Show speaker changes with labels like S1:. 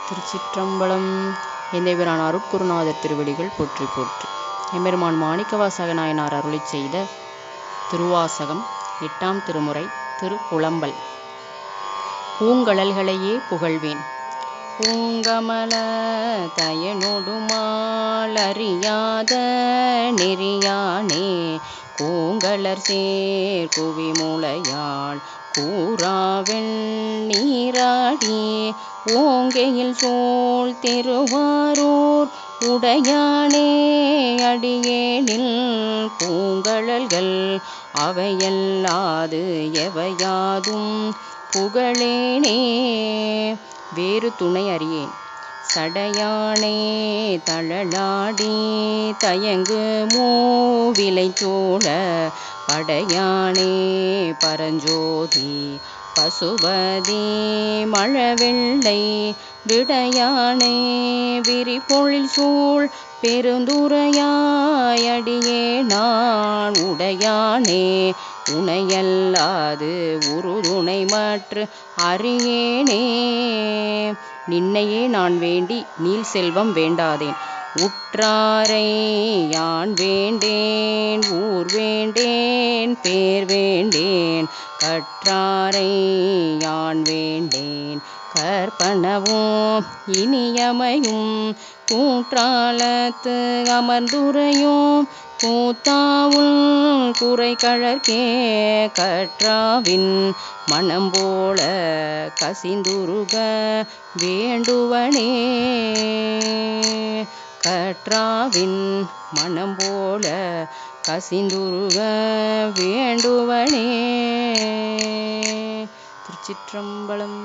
S1: திருச்சிற்றம்பலம். எந்தைபிரான் அருட்குருநாதர் திருவடிகள் போற்றி போற்றி. எம்பெருமான் மாணிக்கவாசக நாயனார் அருளிச் செய்த திருவாசகம் 8ஆம் திருமுறை திருப்புலம்பல். பூங்கழல்களையே புகழ்வேன். பூங்கமல தயனொடுமாலறியாத நெறியானே கூங்கலர் சேர் குவிமுலையாள் கூறாவெண் நீராடி ஓங்கையில் சூழ் திருவாரூர் உடையானே அடியேனில் பூங்கழல்கள் அவையல்லாது எவையாதும் புகழேனே. வேறு துணை அறியேன். சடையானே தழலாடி தயங்கு மூவிலை சூழ படையானே பரஞ்சோதி பசுபதி மழவெள்ளை விடையானே விரிபொழில் சூழ் பெருந்துரையாய் அடியே நான் உடையானே உனையல்லாது உறுதுணை மற்று அறியேனே. நின்னையே நான் வேண்டி நீள் செல்வம் வேண்டாதேன். உற்றாரை யான் வேண்டேன் ஊர் வேண்டேன் பேர் வேண்டேன் கற்றாரை யான் வேண்டேன் கற்பனவும் இனியமையும் கூற்றாலத்து அமர்ந்துரையும் கூத்தாவுள் குறை கழற்கே கற்றாவின் மனம் போல கசிந்துருக வேண்டுவனே. கற்றாவின் மனம் போல கசிந்துருக வேண்டுவனே. திருச்சிற்றம்பலம்.